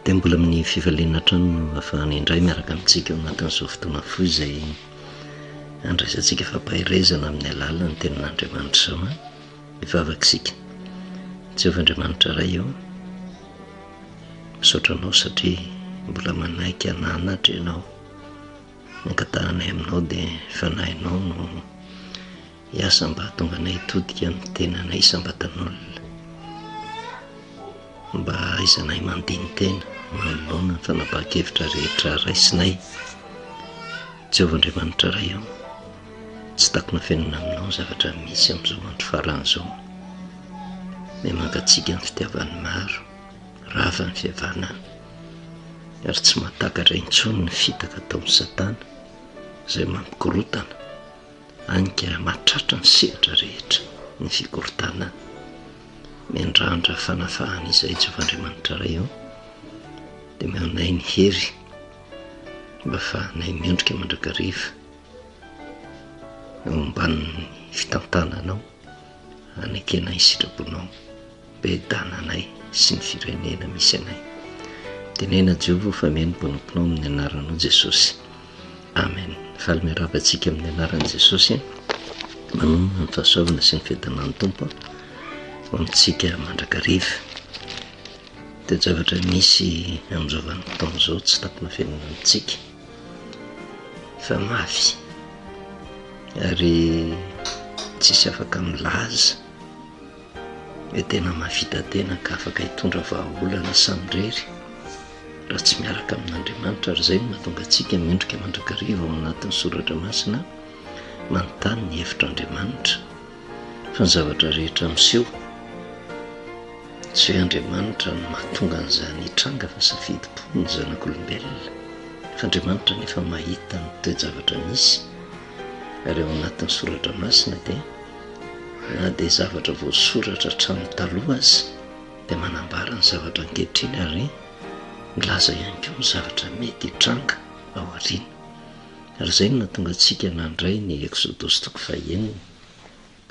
dia mbola amin'ny fivaliana trano ahafahany indray miaraka amintsika ao anatin'izao fotoana foy izay andraisantsika fampahirezana amin'ny alalany tenin'Andriamanitra izao a mivavaka isika. Jehovah-Andriamanitra iray eo misaotra anao satria mbola manaiky ananatra ianao, ankatanay aminao dia fanahinao no hiasa mba hahatonga anay hitodika amin'ny tenanay isam-batan'olona, mba haizanay mandiny tena manoloana ny fanapahan-kevitra rehetra raisinay. Jehovah-Andriamanitra iray eo, tsy takona fiainana aminao zavatra misy amin'izao andro faran'izao, dia mangatsika ny fitiavany maro, rava ny fihavanana, ary tsy mahatakatra intsony ny fitaka ataon'ny Satana izay mampikorotana, anika mahatratra ny sehatra rehetra ny fikorotana. Miandrandra fanafahana izay Jehovah-Andriamanitra iray eo, dia meonay ny hery mba ahafahanay miondrika mandrakariva momban'ny fitantananao, anekena ny sitraponao, bedananay sy ny firenena misy anay. Tenena Jehovah fa mihaino-bonim-ponao amin'ny anaranao Jesosy, amen. Faly miaravantsika amin'ny anaran'i Jesosy, manoma ny fahasoavana sy ny fiadanan'ny Tompo ho amintsika mandrakariva. Dia zavatra misy amin'izao vanim-potoana izao tsy tapina fiainana amintsika fa mafy, ary tsisy afaka milaza hoe tena mahavita tena ka afaka hitondra vahaolana samirery raha tsy miaraka amin'Andriamanitra. Ary izay no mahatonga antsika miondrika mandrakariva ao anatin'ny soratra masina, manontany ny hevitr'Andriamanitra fa ny zavatra rehetra miseho tsy hoe Andriamanitra no mahatonga an'izany hitranga fa safidy-po ny zanak'olombelona, fa Andriamanitra nefa mahita ny toe-javatra misy. Ary ao anatin'ny soratra masina dia na dia zavatra voasoratra hatramin'ny taloha aza dia manambara ny zavatra ankehitriny, ary milaza ihany koa ny zavatra mety hitranga ao aoriana. Ary izay no nahatonga antsika nandray ny Exodosy toko fahaenina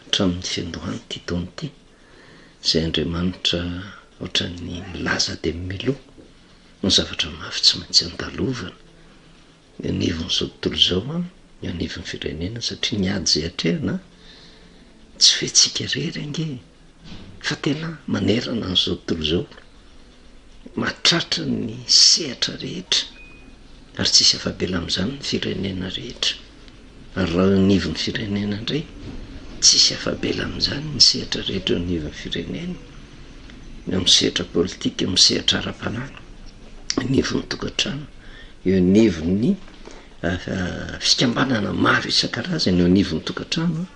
hatramin'ny fiandohany ity taona ity, izay Andriamanitra ohatran'ny milaza dia miloha ny zavatra mafy tsy maintsy andalovana ny anivon'izao tontolo izao, ny anivon'ny firenena, satria niady izay hatrehana tsy fetsika rery ange fa tena manerana n'izao tontolo izao, mahatratra ny sehatra rehetra, ary tsisy afabela amin'izany ny firenena rehetra. Ary raha anivon'ny firenena indray tsisy afabela amin'izany ny sehatra rehetra eo anivon'ny firenena, eo amin'ny sehatra politika, eo amin'ny sehatra ara-panana, anivon'ny tokantrano, eo anivon'ny fikambanana maro isan-karazany eo anivon'ny tokantrano,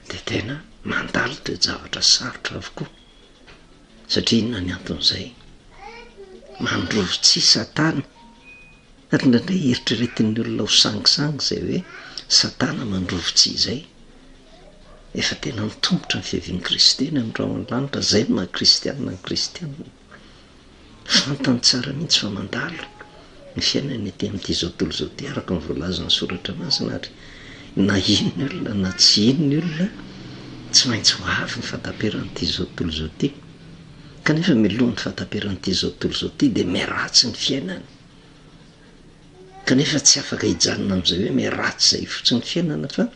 dia tena mandalo toe-javatra sarotra avokoa. Satria inona ny anton'izay? Mandrovo tsihy Satana, ary indraindray eritreretin'ny olona ho sangisangy izay hoe Satana mandrovo tsihy izay, efa tena mitombotra ny fiavian'i Kristy eny amin'ny rahona lanitra. Izay no maha-kristianina ny kristianina, fantany tsara mihitsy fa mandalo ny fiainany ety amin'ity zao tontolo izao ity, araka ny voalaza ny soratra masina. Ary na ino ny olona na tsy ino ny olona tsy maintsy ho avy ny fahataperan'ity zao tontolo izao ity, kanefa miloha ny fahataperan'ity zao tontolo izao ity dia miaratsy ny fiainana, kanefa tsy afaka hijanona amin'izay hoe miaratsy izay fotsiny fiainana, fa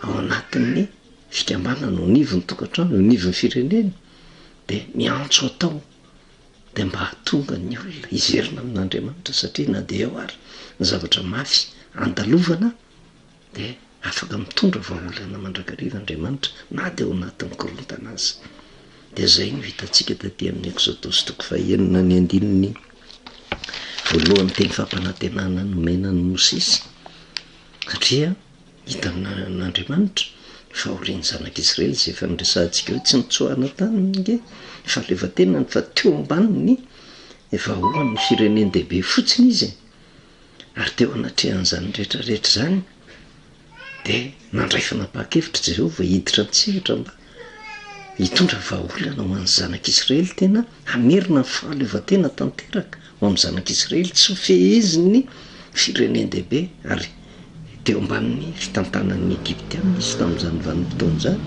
ao anatin'ny fikambanana, ao anivon'ny tokantrano, ao anivon'ny firenena dia miantso atao dia mba hahatonga ny olona hiverina amin'Andriamanitra. Satria na dia eo ary ny zavatra mafy andalovana dia afaka mitondra vahaolana mandrakariva Andriamanitra, na dia ao anatin'ny korontana azy. Dia izay no hitantsika taty amin'ny Exodosy toko fahaenina ny andininy voalohany teny fampanantenana nomenan'ny Mosesy, satria hitan'Andriamanitra fahorian'ny zanak'Israely izay efa niresahantsika hoe tsy nitsoahana taniny nge fahaleovan-tenany, fa teo ambaniny vahoan'ny firenena-dehibe fotsiny izy. Ary teo anatrehan'izany rehetrarehetra izany dia nandray fanapahan-kevitra Jehovah hiditra an-tsehatra mba hitondra vahaolana ho an'ny zanak'Israely, tena hamerina ny fahaleovan-tena tanteraka ho amin'ny zanak'Israely, tsy ho feheziny firenena-dehibe. Ary teo ambanin'ny fitantanan'ny Egyptiana izy tamin'izany vanim-potoana izany,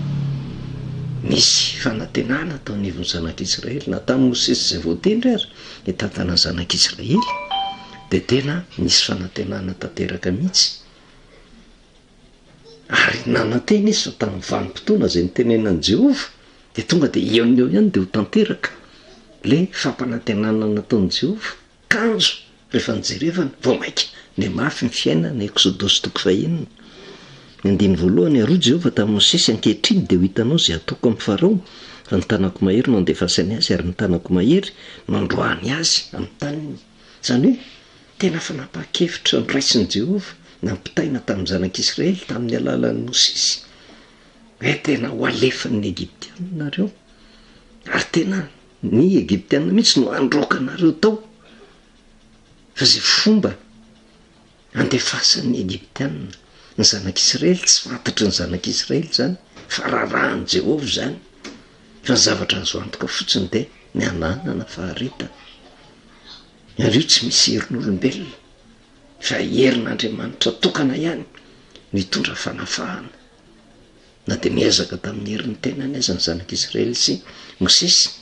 misy fanantenana ataon'ivony zanak'Israely na tamin'ny Mosesy izay voatendry ary hitantana ny zanak'Israely de tena nisy fanantenana tanteraka mihitsy ary nanantena izy fa tamin'ny vanim-potoana zay nitenenan'i Jehova de tonga de eo ihany de ho tanteraka le fampanantenana nataon'i Jehova kanjo rehefa nijerevana vao maika ny mafy ny fiainana ny Exodosy toko fahenina andiny voalohany aroa Jehova tamin'ny Mosesy ankehitriny de ho hitanao zay ataoko amin'ny Farao fa ny tanako mahery no andefasany azy ary ny tanako mahery no androany azy amin'ny taniny zany hoe tena fanapa-kevitra nyraisin'i Jehova nampitaina tamin'ny zanak'Israely tamin'ny alalan'ny Mosesy hoe tena ho alefan'ny Egyptiana nareo ary tena ny Egyptiana mihitsy no androaka nareo tao fa zay fomba andefasan'ny Egyptiana ny zanak'Israely tsy fantatry ny zanak'Israely zany fa rarahan'i Jehova zany fa ny zavatra azo antoka fotsiny de ny ananana faharetana ary io tsy misy herin'olombelona fa herin'Andriamanitra tokana ihany mitondra fanafahana na de miezaka tamin'ny herin'ny tenany aza ny zanak'Israely sy Mosesy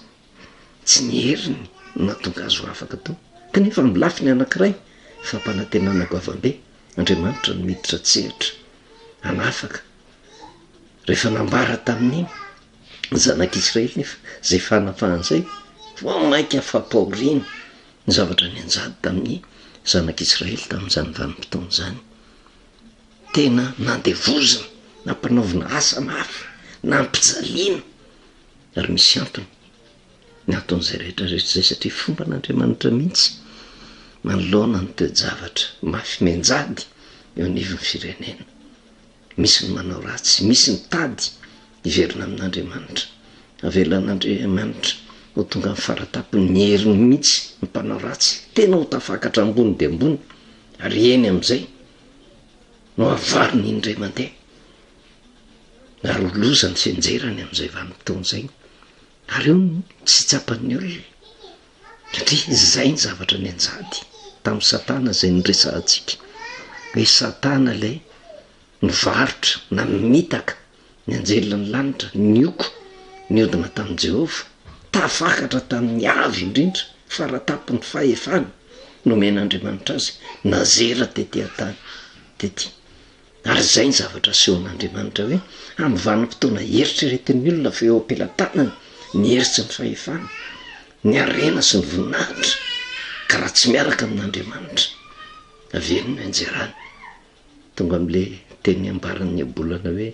tsy ny heriny natonga azo afaka tao kanefa milafi ny anankiray fampanantenana goavambe Andriamanitra no miditra tsehatra anafaka rehefa nambara tamin'ny zanak'Israely nefa zay fanafahan'izay vao maika fampaoriana ny zavatra ny anjady tamin'ny zanak'Israely tamin'izany vanim-potoana zany tena nandevozina nampanaovina asa mafy nampijaliana ary misy antony ny ataon'izay rehetrarehetra zay satria fomba n'Andriamanitra mihitsy manoloana ny toe-javatra mafy menjady eo anivon'ny firenena misy ny manao ratsy misy ny tady hiverina amin'Andriamanitra avelan'Andriamanitra ho tonga amin'ny faratapin'ny heriny mihitsy ny mpanao ratsy tena ho tafakatra ambony de ambony ary eny am'izay no avariny indray mandeha ary ho loza ny fianjerany am'izay vanim-potoana zay ary io tsy tsapan'ny olona satria zay ny zavatra ny anjady tamin'ny Satana zay nyresantsika hoe Satana lay nivarotra na mitaka ny anjelin'ny lanitra nioko niodina tamin'i Jehova tafakatra tamin'ny avy indrindra faratapin'ny fahefana nomen'Andriamanitra azy nazera tety an-tany tety ary zay ny zavatra sehon'Andriamanitra hoe amin'ny vanim-potoana eritreretin'ny olona fa eo am-pelantanany ny heritsy ny fahefana ny arena sy ny voninahitra ka raha tsy miaraka amin'Andriamanitra aveny no anjerany tonga am'le teny ambaran'ny abolana hoe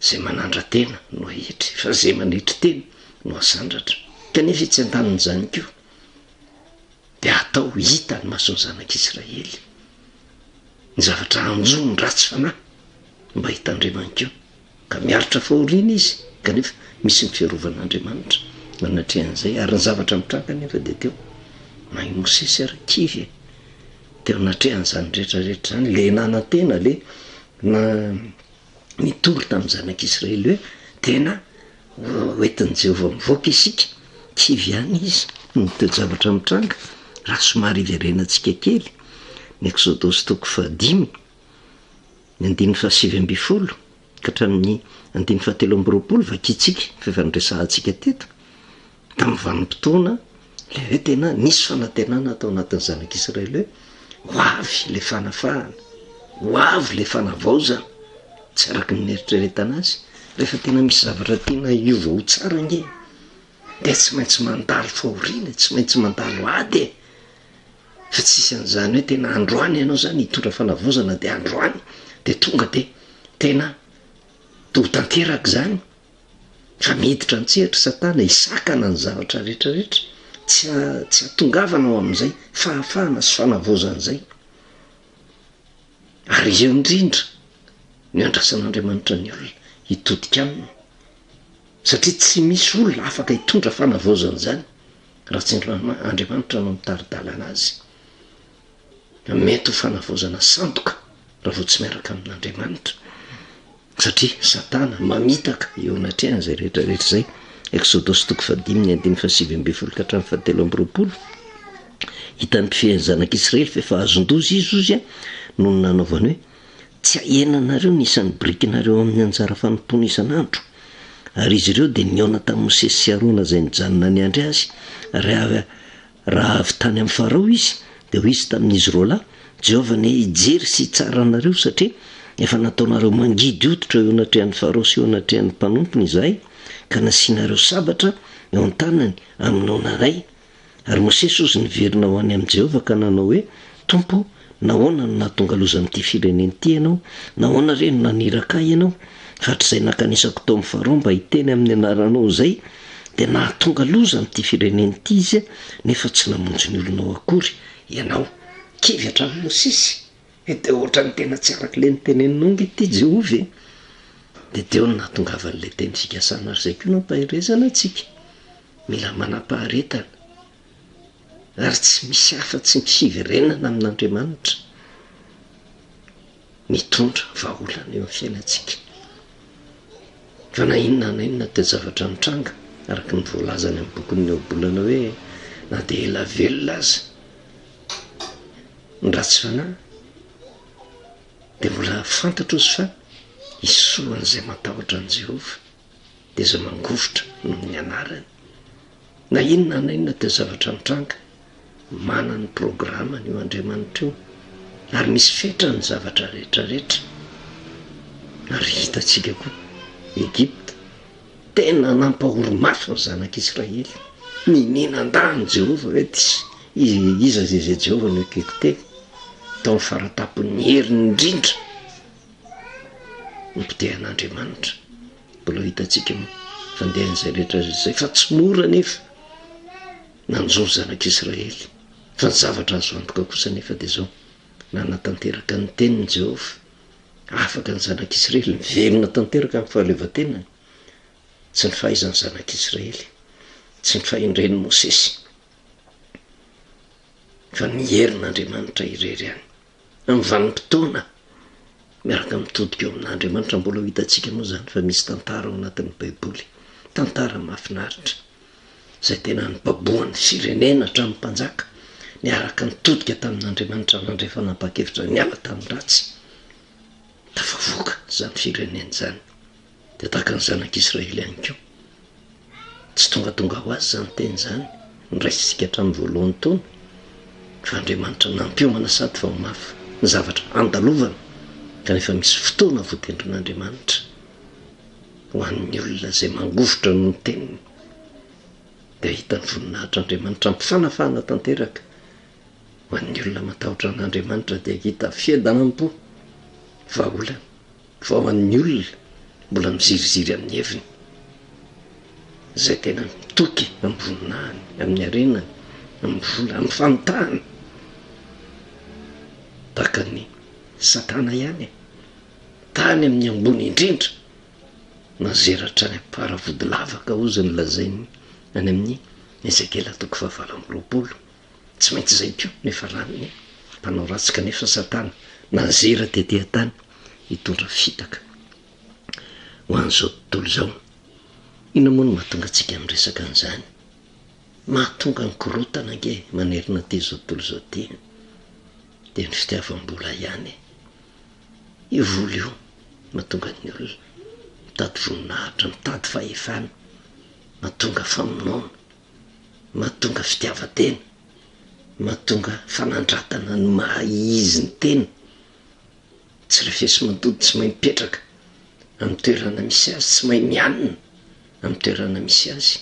zay manandra tena no ahitry fa zay manitry tena no asandratra kanefa tsy andaniny zany keo de atao hita ny mason'ny zanak'Israely ny zavatra anjony ratsy fanahy mba hitandreman-keo ka miaritra fahoriana izy kanefa misy ny fiarovan'Andriamanitra manatrehan'izay ary ny zavatra mitranga nefa de teo na i Mosesy ary kivy teo natrehan'izany rehetrarehetra zany le nanantena le na nitolo tamin'ny zanak'Israely hoe tena hoentin'i Jehova mivoaka isika kivy ihany izy no toe-javatra mitranga raha somary iverenantsika kely ny Exodosy toko 5 ny 9:7 ka hatramin'ny 9:7 vakitsika fa nresahantsika teto tamin'ny vanim-potoana le hoe tena nisy fanantenana atao anatin'ny zanak'Israely hoe ho avy le fanafahana ho avy le fanavaozana tsy araky ny eritreretana azy rehefa tena misy zavatra tena iova ho tsara nge de tsy maintsy mandalo fahoriana tsy maintsy mandalo ady fa tsisy an'izany hoe tena androany ianao zany hitondra fanavaozana de androany de tonga de tena to tanteraka zany fa miditra antsehatra Satana isakana ny zavatra rehetrarehetra tsy atongavana ao amin'izay fahafahana sy fanavaozan'izay ary eo indrindra ny andrasan'Andriamanitra ny olona hitodika aminy satria tsy misy olona afaka hitondra fanavaozana zany raha tsy Andriamanitra no mitaridalana azy mety ho fanavaozana sandoka raha vao tsy miaraka amin'Andriamanitra satria Satana mamitaka eo anatrehan'izay rehetrarehetra zay Exodosy toko 5:7 ka hatramin'ny 7:20 hitan'ny mpifian'ny zanak'Israely fa efa azon-doza izy no nanaovany hoe tsy ahenanareo ny isan'ny brikinareo amin'ny anjara fanompona isan'andro ary izy ireo dia niona tamin'ny Mosesy sy Arona izay nijanona ny andry azy ary raha avy tany amin'ny Farao izy dia hoy izy tamin'izy roa lahy, Jehovah ne hijery sy hitsara anareo satria efa nataonareo mangidy hoditra eo anatrehan'ny Farao sy eo anatrehan'ny mpanompony izahay ka nasianareo sabatra eo an-tanany aminao naray. Ary Mosesy ozy niverina ho any amin'i Jehovah ka nanao hoe, Tompo, nahoana no nahatonga loza amin'ity fireneny ity ianao? Nahoana re no naniraka ianao? Hatr'izay nakanisako tao amin'ny Farao mba hiteny amin'ny anaranao izay dia nahatonga loza amin'ity fireneny ity izy nefa tsy namonjy ny olonao akory. Ianao kivy hatramin'ny Mosesy, dia ohatra ny tena tsy arak'ilay niteneninao ity Jehovah. Dia Deo no nahatongava an'ilay teny fikasana ary izay koa nampahirezana antsika. Mila manam-paharetana ary tsy misy afa-tsy ny fiverenana amin'Andriamanitra mitondra vahaolana eo amin'ny fiainantsika. Fa na inona dia zavatra mitranga araka ny voalazany amin'ny bokin'ny ohabolana hoe na dia ela velona aza ny ratsy fanahy dia mbola fantatra ozy fa isoan'izay matahotra an' Jehovah dia izay mangovotra noho ny anarany. Na inona dia zavatra mitranga mana ny programany io Andriamanitra io ary misy fetra ny zavatra rehetrarehetra. Ary hitantsika koa Egypta tena nampahoro-mafy ny zanak'Israely, ninan-dany Jehovah hoe iza zay Jehovah no ekeko teny tao amin'ny faratapon'ny heriny indrindra nipitehan'Andriamanitra. Mbola hitantsika fandehan'izay rehetra izay fa tsy mora nefa nanjo zanak'Israely. Fa ny zavatra azo antoka kosa nefa dia zao, nanatanteraka ny tenin'i Jehovah, afaka ny zanak'Israely miverina tanteraka amin'ny fahaleovan-tenany. Tsy ny fahaizan'ny zanak'Israely, tsy ny fahendren'ny Mosesy, fa ny herin'Andriamanitra irery ihany. Amin'ny vanim-potoana miaraka mitodika eo amin'Andriamanitra. Mbola hitantsika moa zany fa misy tantara ao anatin'ny Baiboly, tantara mahafinaritra izay tena nibaboan'ny firenena hatramin'ny mpanjaka niaraka nitodika tamin'Andriamanitra nandray fanapa-kevitra niala tamin'ny ratsy. Tafavoaka zany firenena zany dia tahaka ny zanak'Israely ihany koa. Tsy tongatonga ho azy zany teny zany niraisitsika hatramin'ny voalohany taona, fa Andriamanitra nampiomana sady vao mafy ny zavatra andalovana kanefa misy fotoana voatendrin'Andriamanitra ho an'ny olona izay mangovotra no ny teniny. Dia hitany voninahitr'Andriamanitra ampifanafana tanteraka ho an'ny olona matahotra an'Andriamanitra dia hita fiadanam-po vahaolana. Fa ho an'ny olona mbola miziriziry amin'ny heviny izay tena mitoky amin'ny voninahiny, amin'ny arenany, amin'ny vola, amin'ny fanontahany tahaka ny Satana ihany, tany amin'ny ambony indrindra nazeratra ny am-paravody lavaka ozy ny lazainy any amin'ny Ezekela 7:20. Tsy maintsy izay koa nefa raniny mpanao ratsy kanefa Satana nazera tetỳ tany hitondra fitaka ho an'izao tontolo izao. Ina moa no mahatonga antsika amin'ny resaka an'izany? Mahatonga ny korotana ange manerina ty zao tontolo izao ty dia ny fitiavam-bola ihany. Io vola io mahatonga ny olona mitady voninahitra, mitady fahefana, mahatonga famonoana, mahatonga fitiavan-tena, mahatonga fanandratana ny maha izy ny tena. Tsy refesy mantody, tsy mahay mipetraka amin'ny toerana misy azy, tsy mahay mianina amin'ny toerana misy azy.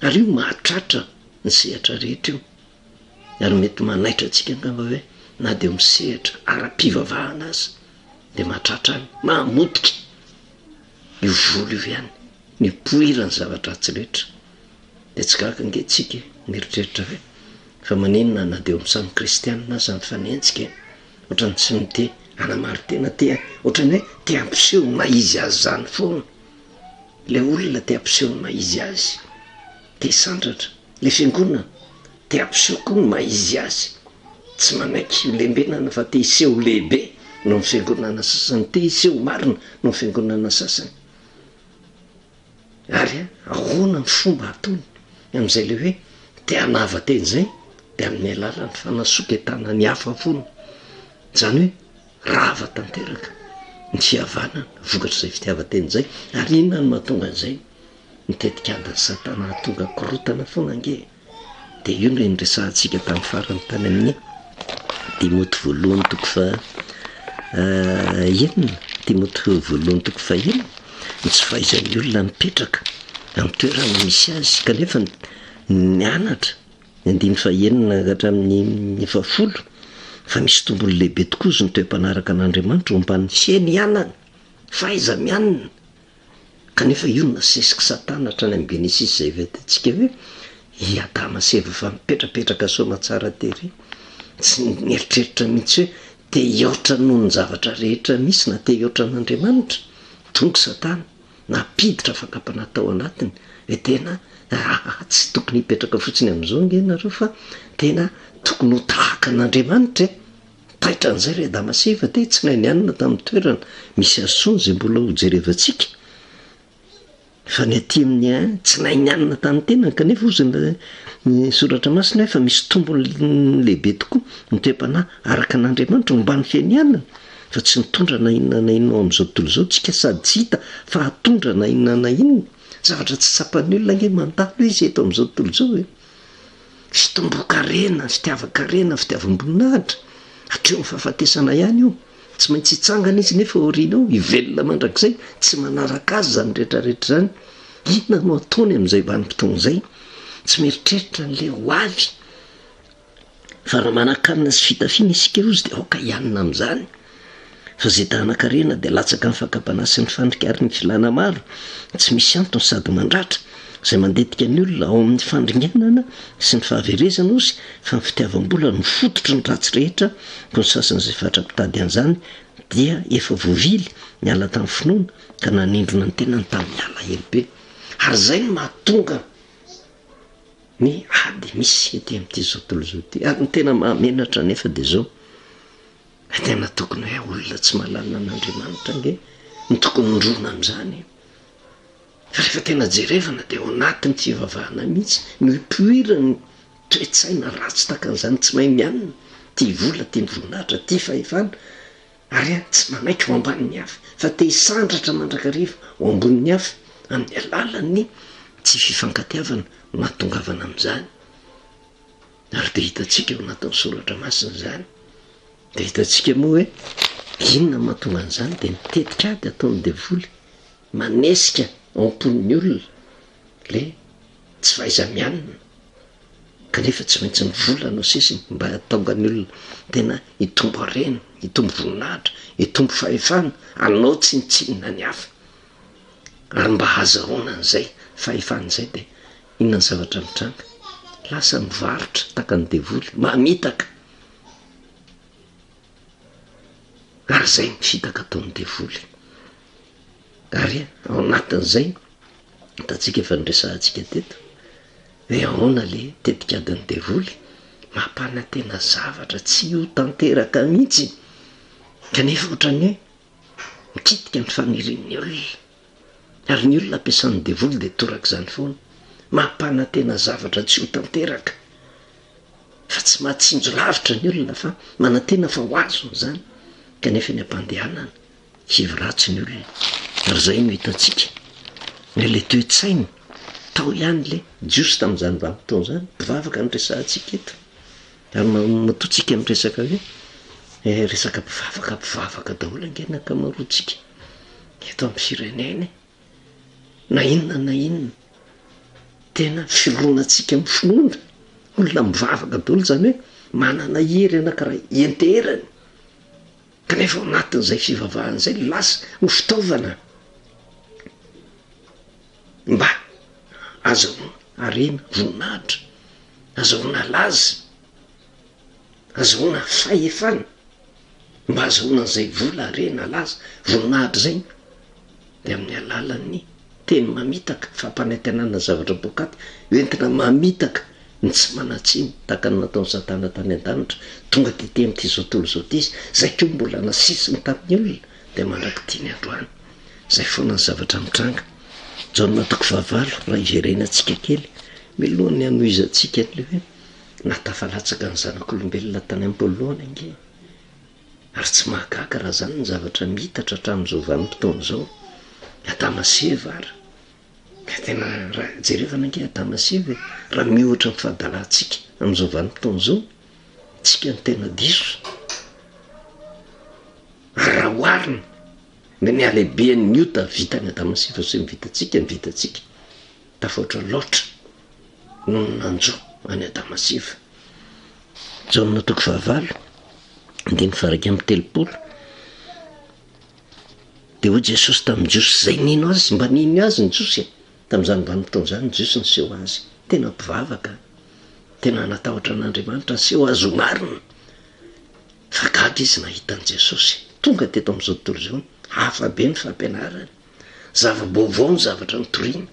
Ary io mahatratra ny sehatra rehetra io. Ary mety manaitra antsika angamba hoe na dia misehatra ara-pivavahana azy dia mahatratra any, mahamotika io vola io ihany, ny poirany zavatra tsy rehetra. Dia tsy gaga angentsika mieritreritra hoe fa maninona na dia amin'ny kristianina aza mifanenjika ohatrany tsy mite anamary tena tea, ohatrany hoe te ampiseho ny maizy azy zany foana. Le olona te ampiseho ny maizy azy, te sandratra. Le fiangonana te ampiseho koa ny maizy azy, tsy manaiky lembenana fa te hiseho lehibe no ny fiangonana sasany, te hiseho marina no ny fiangonana sasany. Ary ahoana ny fomba ataony amin'izay le hoe te hanava teny zay dia amin'ny alalan'ny fanasoketana ny hafa foana. Zany hoe rava tanteraka ny fihavanana vokatr' izay fitiavan-teny zay. Ary inona no mahatonga an'izay? nitetikadany satana hatonga korotana foana nge. De io no nresahantsika tamin'ny farany tany amin'ny Timoty voalohany toko fa enina, Timoty voalohany toko fa enina, tsy fahaizan'ny olona mipetraka amin'ny toerana misy azy kanefa nianatra 5 hatramin'ny 10 fa misy tombony lehibe tokoa izy ny toe-panaraka an'Andriamanitra omban'ny fiainy ianana faiza mianina. Kanefa io nasesika satana hatrany amin'ny Genesis zay vetantsika hoe i Adama sy Eva fa mipetrapetraka soma tsara tery, tsy nieritreritra mihitsy hoe te hiaotra noho ny zavatra rehetra misy na te hiaotra an'Andriamanitra. Tonga satana napiditra fakapana tao anatiny hoe tena tsy tokony hipetraka fotsiny amin'izao nge nareo fa tena tokony ho tahaka an'Andriamanitra. Taitra an'izay re Adama sy Eva te tsy nahay nianina tamin'ny toerana misy azony zay mbola ho jerevantsika. Fa ny aty amin'ny tsy nahay nianina tamin'ny tenany kanefa ozana ny soratra masina hoe fa misy tombony lehibe tokoa ny toe-panahy araka an'Andriamanitra omban'ny fiainianana. Fa tsy mitondra na inona na inona amin'izao tontolo izao tsika sady tsy hita fa hatondra na inona na inona. Zavatra tsy tsapan'ny olona nge mantalo izy eto amin'izao tontolo izao hoe fitomboan-karena, fitiavan-karena, fitiavam-boninahitra. Hatreo amin'ny fahafatesana ihany io. Tsy maintsy hitsangana izy nefa aoriana ao hivelona mandrakizay tsy manaraka azy zany rehetrarehetra zany. Inona no ataony amin'izay vanim-potoana izay? Tsy mieritreritra n'le ho avy. Fa raha manan-kanina sy fitafiana isika io izy dia aoka hianina amin'izany. Fa zay tahanan-karena dia latsaka amin'ny fakapanahy sy ny fandrikariny filana maro. Tsy misy antony sady mandratra izay mandetika ny olona ao amin'ny fandringanana sy ny fahaverezana ozy fa ny fitiavam-bola no fototry ny ratsy rehetra. Ko ny sasany izay fatra-pitady an'izany dia efa voavily miala tamin'ny finoana ka nanindrona ny tenany tamin'ny alahelo be. Ary zay no mahatonga ny ady misy ety amin'ity zao tontolo izao ity. Ary ny tena mahamenatra nefa dia zao tena tokony hoe olona tsy mahalala an'Andriamanitra nge ny tokony ndrona amin'izany. Fa rehefa tena jerevana dia ao anatin'ny fivavahana mihitsy no hipoirany toe-tsaina ratsy tahaka an'izany tsy mahay mianina, tia vola, tia voninahitra, tia fahefana ary tsy manaiky ho ambanin'ny hafa fa te hisandratra mandrakariva ho ambonin'ny hafa amin'ny alalan'ny tsy fifankatiavana mahatongavana amin'izany. Ary dia hitantsika eo anatin'ny soratra masina izany. Dia hitantsika moa hoe inona mahatonga an'izany dia nitetika ady ataon'ny devoly manesika ampon'ny olona le tsy fahaiza mianina kanefa tsy maintsy ny vola no sisiny mba hatonga ny olona tena hitombo harena, hitombo voninahitra, hitombo fahefana anao tsy nitsinina ny hafa. Ary mba hazahoana an'izay fahefana izay dia inona ny zavatra mitranga? Lasa mivarotra tahaka ny devoly mamitaka. Ary zay mifitaka ataon'ny devoly. Ary ao anatin'izay hitantsika efa niresahantsika teto hoe ahoana le tetikadin'ny devoly mampana tena zavatra tsy ho tanteraka mihitsy kanefa ohatran'ny hoe mikitika ny fanirian'ny olona. Ary ny olona ampiasan'ny devoly dia toraka izany foana mampana tena zavatra tsy ho tanteraka fa tsy mahatsinjo lavitra ny olona fa manantena fa ho azo zany kanefa ny ampandehanana hiviratsy ny olona. Ary zay no hitantsika ny le toe-tsaina tao ihany le jiosy tamin'izany vanim-potoana zany mpivavaka ny resahantsika eto. Ary matoantsika miresaka hoe resaka mpivavaka daholo angena ankamaroantsika eto amin'ny firenena na inona tena fironatsika amin'ny finoana olona mivavaka daholo zany hoe manana hery anankiray enterany kanefa ao anatin'izay fivavahana izay lasa ho fitaovana mba azahoana harena, voninahitra, azahoana laza, azahoana fahefana, mba azahoana an'izay vola, harena, laza, voninahitra zay dia amin'ny alalan'ny teny mamitaka fampanantenana zavatra bokaty entina mamitaka ny tsy manatsiny tahaka ny nataon'ny satana tany an-danitra tonga tete amin'ity zao tontolo izao ity izy zay koa mbola nasisiny tamin'ny olona dia mandraky tiany androany. Zay foana ny zavatra mitranga. Zao ny 19 raha iverenantsika kely milohan'ny hanohizantsika le hoe natafalatsaka ny zanak'olombelona tany am-polohana nge. Ary tsy mahagaga raha zany ny zavatra mihitatra hatramin'izao vanim-potoana izao. Adama sy Eva ary tena raha jereva nange Damasivy raha mihoatra ny fahadalantsika amin'izao vanim-potoana zao tsika ny tena diso raha oarina me ny alehibeany ny ota vitany Damasivy sy ny vitatsika tafaotra loatra no nanjo any Damasivy. Jaona toko 9 andiny faraka amin'ny 30 de hoy Jesosy tamin'ny Jiosy zay nino azy mba nino azy ny Jiosy tamin'izany vanim-potoana zany Jiosy nyseho azy tena mpivavaka tena natahotra an'Andriamanitra nyseho azy ho marina fa gaga izy nahitan'i Jesosy tonga teto amin'izao tontolo zao hafa be ny fampianarany zava-baovao ny zavatra nitoriana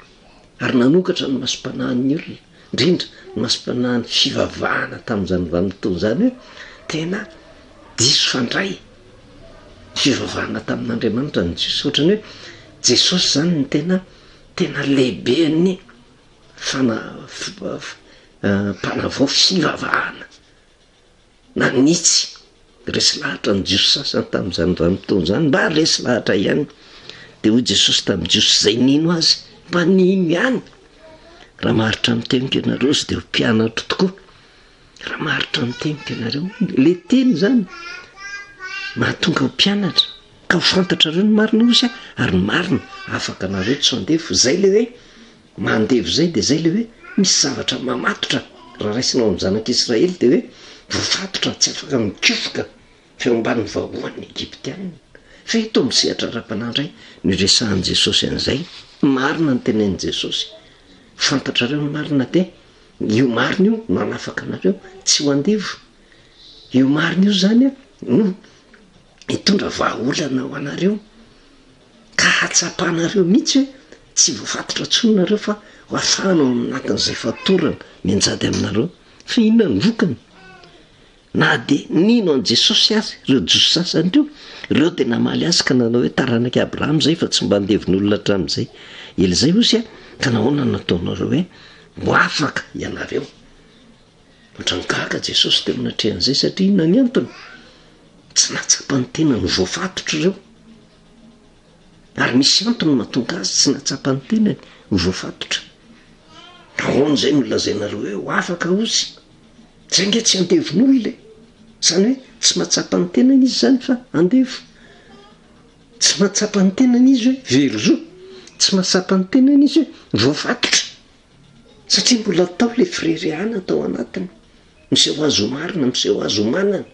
ary nanokatra ny masom-panahin'ny olona indrindra ny masom-panahin'ny fivavahana tamin'izany vanim-potoana zany hoe tena diso fandray fivavahana tamin'Andriamanitra ny Jiosy ohatrany hoe Jesosy zany ny tena lehibeany mpanavao fivavahana na nitsy resy lahatra ny Jiosy sasany tamin'izany vanim-potoana zany mba resy lahatra ihany. De hoy Jesosy tamin'ny Jiosy zay nino azy mba nino ihany raha maharitra miteniko ianareo sy de ho mpianatra tokoa raha maharitra miteniko ianareo le teny zany mahatonga ho mpianatra ka ho fantatra reo ny marina osy ary ny marina afaka anareo tsy handevo zay le hoe mandevo zay de zay le hoe misy zavatra mamatotra raha raisinao amin'ny zanak'Israely de hoe voafatotra tsy afaka mikofoka feombany vahoan'ny Egyptianina fa ito misehatra ra-panandray ny resahan'i Jesosy an'izay marina ny tenen'i Jesosy fantatra reo ny marina de io marina io manafaka anareo tsy ho andevo io marina io zany no hitondra vahaolana ho anareo ka hatsapanareo mihitsy hoe tsy voafatotra tsononareo fa ho afahanao anatin'izay fatorana mianjady aminareo fa inona ny vokany na de nino an Jesosy azy reo Jiosy sasany reo de namaly azy ka nanao hoe taranaka Abraham zay fa tsy mba andevon'olona hatramin'izay elizay osy ka nahoana nataonareo hoe ho afaka ianareo ohatrany gaga Jesosy de minatrehan'izay satria inona ny antony tsy natsapa ny tena ny voafatotra reo ary misy antony mahatonga azy tsy natsapa ny tenany ny voafatotra nahoan'izay no lazainareo hoe ho afaka osy zay nge tsy andevon'olo le zany hoe tsy mahatsapa ny tenany izy zany fa andevo tsy mahatsapa ny tenany izy hoe verozo tsy mahatsapa ny tenany izy hoe voafatotra satria mbola tao le fireriana tao anatiny miseho azy ho marina miseho azy ho manana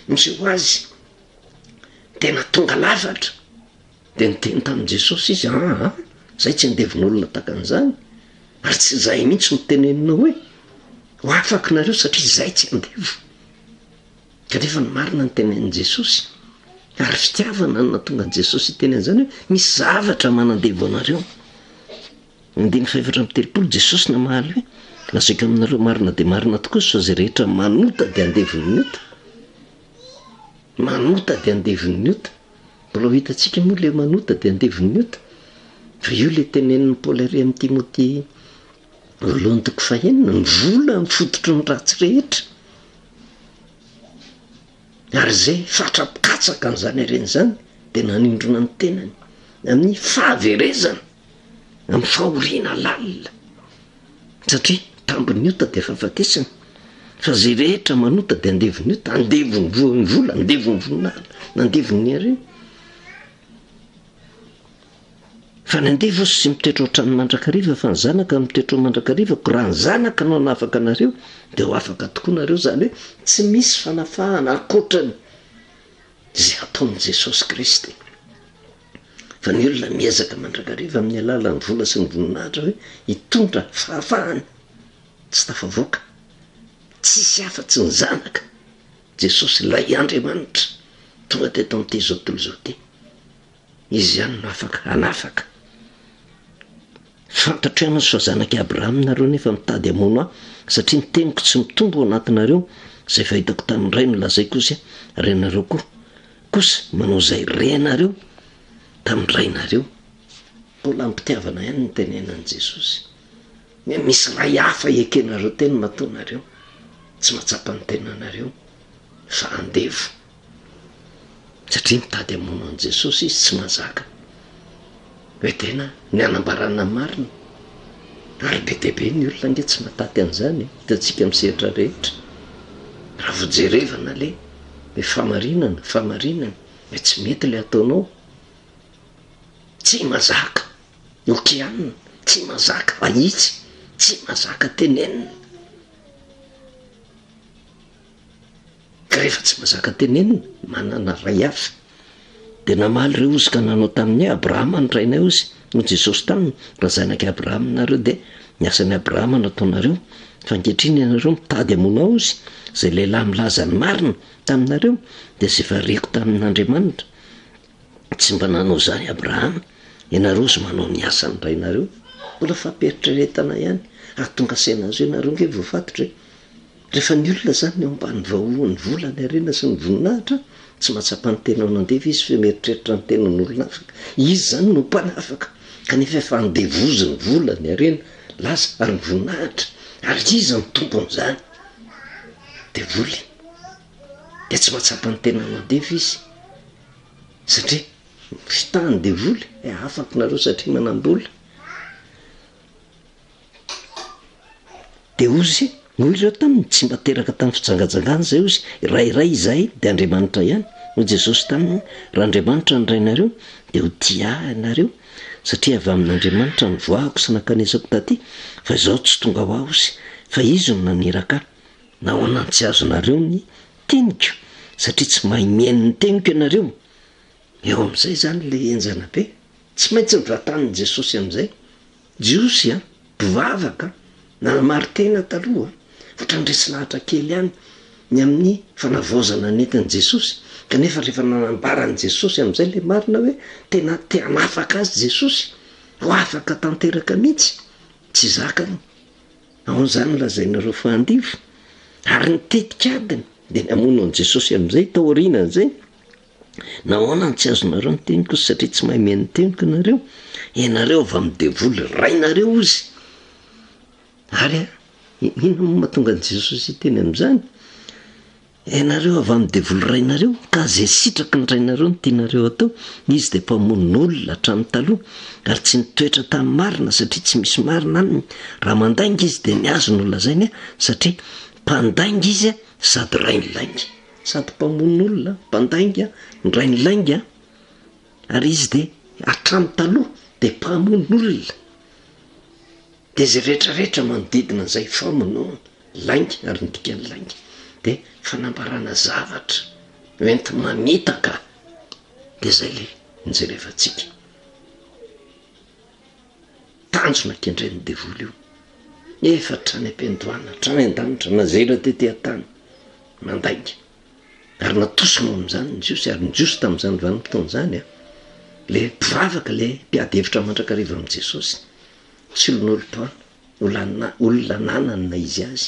miseho azy tena tonga lafatra de niteny tamin'i Jesosy izy zay tsy andevon'olona takan'izany ary tsy zay mihitsy miteneninao hoe ho afaka nareo satria zay tsy andevo kanefa ny marina ny tenenin'i Jesosy ary fitiavana no natonga an'i Jesosy hiteny an'izany hoe misy zavatra manandevo anareo. 5:30 Jesosy namaly hoe lazaiko aminareo marina de marina tokoa so zay rehetra manota de andevon'ny ota manota de andevon'ny ota mbola ho hitantsika moa le manota de andevon'ny ota fa io le tenenin'ny Paoly ary amin'ny Timoty 2:9 ny vola mifototro ny ratsy rehetra ary zay fatrapikatsaka an'izany areny zany de nanindrona ny tenany amin'ny fahaverezana amin'ny fahoriana lalina satria tambon'ny ota de fahafatesana fa zay rehetra manota de andevon'ny ota andevon'ny vola andevon'ny voninahitra nandevon'ny ary fa ny andevo sy mitoetra ohatrany mandrakariva fa ny zanaka mitoetra ho mandrakariva ko raha ny zanaka anao nafaka anareo de ho afaka tokoa nareo zany hoe tsy misy fanafahana akoatrany zay ataon'i Jesosy Kristy fa ny olona miezaka mandrakariva amin'ny alalan'ny vola sy ny voninahitra hoe hitondra fahafahana tsy tafavoaka tsisy afa-tsy ny zanaka Jesosy lay Andriamanitra tonga teto amin'ity zao tontolo zao ty izy ihany no afaka anafaka fantatro ihany fa zanak'i Abraham nareo nefa mitady hamono aho satria ny teniko tsy mitombo ao anatinareo zay fahitako tamin'ny ray no lazaiko izy renareo kosa manao zay renareo tamin'ny rainareo mbola mpitiavana ihany ny tenenan'i Jesosy misy ray hafa ekenareo teny mataonareo tsy mahatsapa ny tenanareo fa andevo satria mitady hamono an'i Jesosy izy tsy mahazaka hoe tena ny anambarana marina ary be deaibe ny olona nge tsy mahataky an'izany hitantsika misehatra rehetra raha vojerevana le famarinana hoe tsy mety le ataonao, tsy mazaka okianina, tsy mazaka ahitsy, tsy mazaka tenenina. Ka rehefa tsy mazaka tenenina manana ray hafa de namaly reo ozy ka nanao tamin'ny Abrahama ny rainay ozy no Jesosy taminy raha zanaka Abrahama nareo de niasan'ny Abrahama nataonareo fa ankehitriny ianareo mitady amonao ozy zay lehilahy milaza ny marina taminareo de zay vareko tamin'Andriamanitra tsy mba nanao zany Abrahama, ianareo ozy manao ny asany rainareo mbola fampieritrretana ihany ary tonga sainazy ianareo nge voafatotra rehefa ny olona zany ny ao ambany vahoany vola ny arena sy ny voninahitra tsy mahatsapa ny tenao nandefa izy fa mieritreritra ny tenan'olona afaka izy zany no mpanafaka kanefa efa andevozy ny vola ny arena lasa ary ny voninahitra ary izy ny tompon'izany de voly de tsy mahatsapa ny tenao nandefa izy satria fitahany de voly afaka nareo satria manam-bola de ozy noho ireo taminy tsy mba teraka tamin'ny fijangajangana zay ozy rairay izahay de Andriamanitra ihany no Jesosy taminy raha Andriamanitra ny rainareo de ho tia ianareo satria avy amin'Andriamanitra ny voahako sy nakanesako taty fa izao tsy tonga ho aho izy fa izy no naniraka nahoanany tsy azonareo ny teniko satria tsy mahay mihaino ny teniko ianareo. Eo am'izay zany le enjana be tsy maintsy mivatan'i Jesosy am'izay jiosy mpivavaka nanamary tena taloha ohatrandresy lahatra kely ihany ny amin'ny fanavaozana nentin'i Jesosy kanefa rehefa nanambarani Jesosy am'izay le marina hoe tena te hanafaka azy Jesosy ho afaka tanteraka mihitsy tsy zakany aon'izany lazainareo fahandivo ary nitetika adiny de namono an Jesosy am'izay taorianan'izay nahoana tsy azonareo ny teniko satria tsy mahay mihaino ny teniko ianareo avy amin'ny devoly rainareo ozy ary ino mo mahatonga an Jesosy teny am'izany ianareo avy amin'ny devoly rainareo ka zay sitraky ny rainareo ny tianareo atao izy de mpamon'olona hatramin'ny taloha ary tsy nitoetra tamin'ny marina satria tsy misy marina aminy raha mandainga izy de ny azo no lazainy satria mpandainga izy sady ray ny lainga sady mpamon'olona mpandainga ny ray ny lainga ary izy de hatramin'ny taloha de mpamon'olona de zay rehetrarehetra manodidina zay famonoana lainga ary ny dikany lainga de fanambarana zavatra hoenty mamitaka de zay le nijerevantsika tanjona kendray ny devoly io efa trany am-piandohana trany an-danitra nazera tety an-tany mandainga ary natosona am'izany ny jiosy ary ny jiosy tamin'izany vanim-potoan'izany le mpivavaka le mpiady hevitra mandrakariva am' Jesosy tsy olon'olo-toana olona nanany na izy azy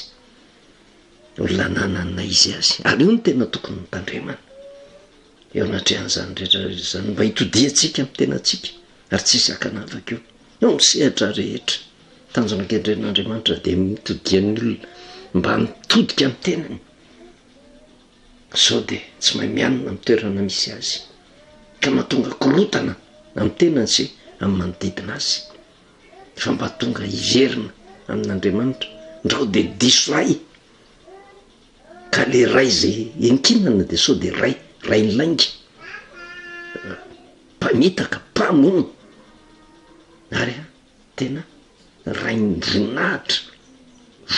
olona nanany na izy azy ary io ny tena tokony nitandremana eo anatrehan'izany rehetrarehetra zany mba hitodiantsika amin'ny tenatsika ary tsisy hakanavaka io eo misehatra rehetra tanjona kendren'Andriamanitra de mitodian'ny olona mba mitodika amin'ny tenany sao de tsy mahay mianina amin'ny toerana misy azy ka mahatonga korotana amin'ny tenany sy amin'ny manodidina azy fa mba tonga hiverina amin'Andriamanitra ndrao de disoay ka le ray zay enkinana de sao de ray ny lainga mpamitaka mpamono ary tena ray ny voninahitra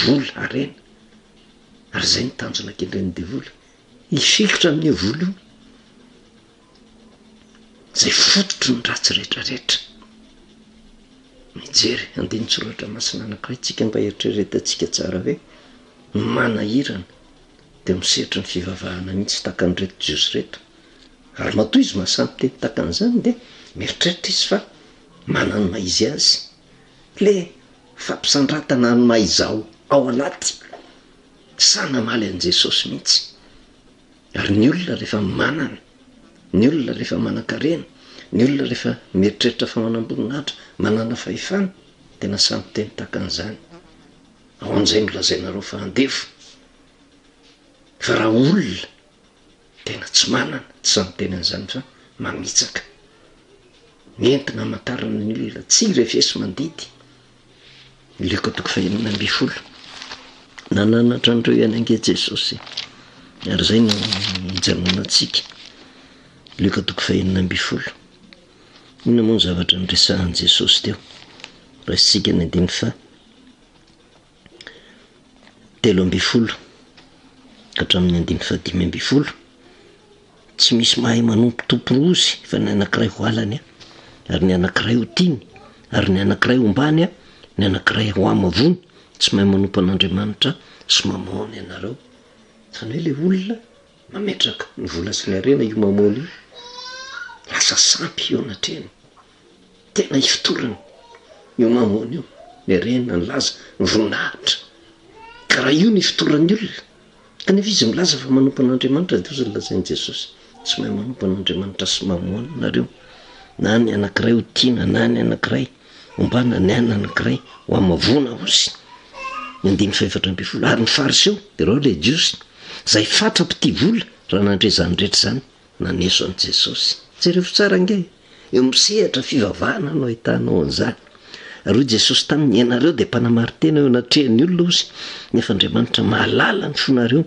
vola arena ary zay ny tanjona kendren'ny devoly ifikotra amin'ny voly io zay fototry ny ratsy rehetrarehetra mijery andiny tsoratra masina anankiray tsika mba eritreretantsika tsara hoe manahirana de misehatra ny fivavahana mihitsy takan'ireto jiosy reto ary matoa izy mahasampy teny takan'izany de mieritreritra izy fa manany maizy azy le fampisandratana ny maizao ao anaty sanamaly an Jesosy mihitsy ary ny olona rehefa manana ny olona rehefa manan-karena ny olona rehefa mieritreritra fa manam-boninahitra manana fahefana tena sampy teny takan'izany ao an'izay nolazainareo fa handefo fa raha olona tena tsy manana tsy sampy teny an'izany fa mamitsaka nentina hamantarana ny olona tsy refesy mandidy ileko toko fahenina ambifolo nananatra andreo ihany ange Jesosy ary zay no hijanona antsika. Ileko toko fahenina ambifolo inona moa ny zavatra niresahan Jesosy teo raha isika ny 13 hatramin'ny 15 tsy misy mahay manompo tomporozy fa ny anankiray ho alany ary ny anankiray ho tiany ary ny anankiray hombany ny anankiray ho amavony tsy mahay manompo an'Andriamanitra sy mamoana ianareo. Zany hoe le olona mametraka ny vola sy ny harena io mamoana io lasa sampy eo anatrehany, tena hifotorany io mamoana io, ny harena ny laza ny voninahitra, ka raha io ny fitorany olona kanefa izy milaza fa manompo an'Andriamanitra dia ozy lazainy Jesosy tsy mahay manompo an'Andriamanitra sy mamoana nareo, na ny anankiray ho tiana na ny anankiray hombana ny anankiray ho amavona ozy. Ny 14 ary ny fariseo ireo le jiosy zay fatra piti vola raha nandre zany rehetra zany naneso an' Jesosy. Jereo tsara nge eo misehatra fivavahana no ahitanao an'izany. Ary Jesosy taminy ianareo dia mpanamary tena eo anatrehan'ny olona ozy nefa Andriamanitra mahalala ny fonareo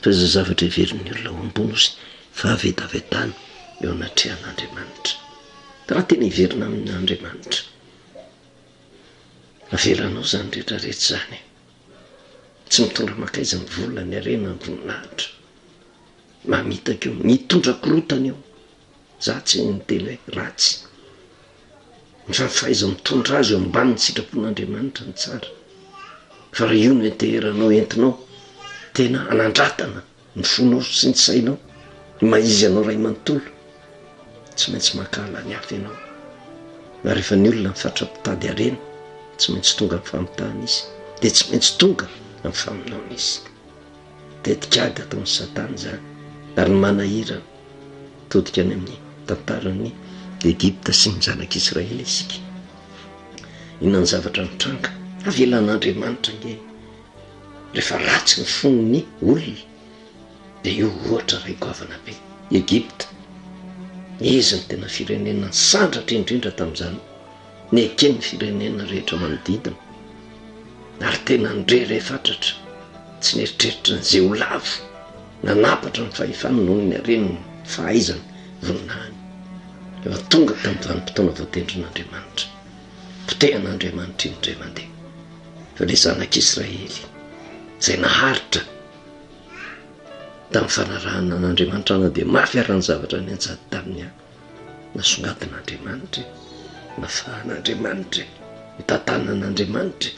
fa izay zavatra heverin'ny olona ho ambony ozy fa avetavetana eo anatrehan'Andriamanitra. Raha tena hiverina amin'Andriamanitra avelanao zany rehetrarehetra zany, tsy mitondra makaiza ny vola ny harena ny voninahitra, mamitaka eo mitondra korotana eo. Za tsy niteny hoe ratsy fa faiza mitondra azy eo ambany ny sitrapon'Andriamanitra ny tsara, fa raha io no enteheranao entinao tena anandratana ny fonao sy ny sainao, maizy anao ray manontolo, tsy maintsy makala ny hafa ianao. Na rehefa ny olona mifatrapitady harena tsy maintsy tonga amin'ny famitahana izy dia tsy maintsy tonga amin'ny famonoana izy. Tetikady ataon'ny Satana zany ary ny manahirana todika any amin'ny tantaran'ny Egypta sy ny zanak'Israely isika. Inona ny zavatra mitranga avelan'Andriamanitra nge rehefa ratsy ny fon'ny olona dia io ohatra ray goavana be. Egypta izy ny tena firenena ny sandratra indrindra tamin'izany, ny ekeny ny firenena rehetra manodidina ary tena ndre rehefatratra tsy nieritreritra n'izay ho lavo nanapatra ny fahefany noho ny hareny ny fahaizany voninahiny efa tonga tamin'ny vanim-potoana voatendrin'Andriamanitra potehan'Andriamanitra iny indray mandeha. Fa le zanak'Israely izay naharitra tamin'ny fanarahana an'Andriamanitra ana dia mafy arany zavatra ny anjady taminy any, nasongatin'Andriamanitra, nafahan'Andriamanitra, nitantanan'Andriamanitra,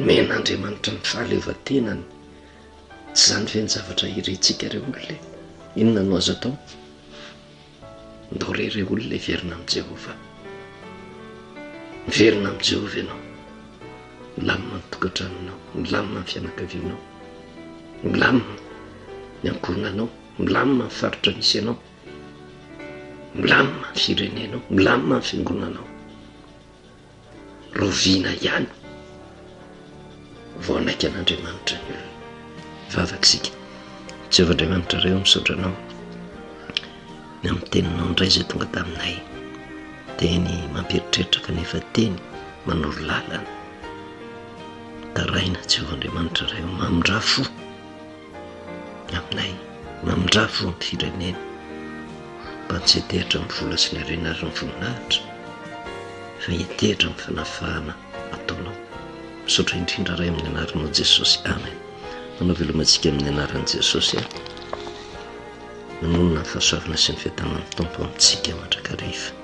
men'Andriamanitra ny fahaleovan-tenany. Tsy zany ve ny zavatra irentsika ireo olona? Inona no azo atao? Ndao rere olona hiverina amin'i Jehova, miverina amin'i Jehova ianao, milamina ny tokantranonao, milamina ny fianakavianao, milamina ny ankohonanao, milamina ny faritra misy ianao, milamina ny firenenao, milamina ny fiangonanao, roviana ihany vao anaiky an'Andriamanitra ny olona. Vavak'isika Jehovah-Andriamanitra reo misaotranao ny amin'ny teninao indray izay tonga taminay, teny mamperitreritra kanefa teny manoro lalana. Taraina Jehovah-Andriamanitra reo mamindrafo aminay, mamindrafo ny firenena mba tsy hitehitra amin'ny vola sy ny harena ary ny voninahitra fa hitehitra amin'ny fanafahana ataonao. Misaotra indrindra ray amin'ny anaranao Jesosy, amen. Manao velomantsika amin'ny anaran'i Jesosy namonina ny fahasoavana sy ny fiadanan'ny Tompo amintsika mandrakariva.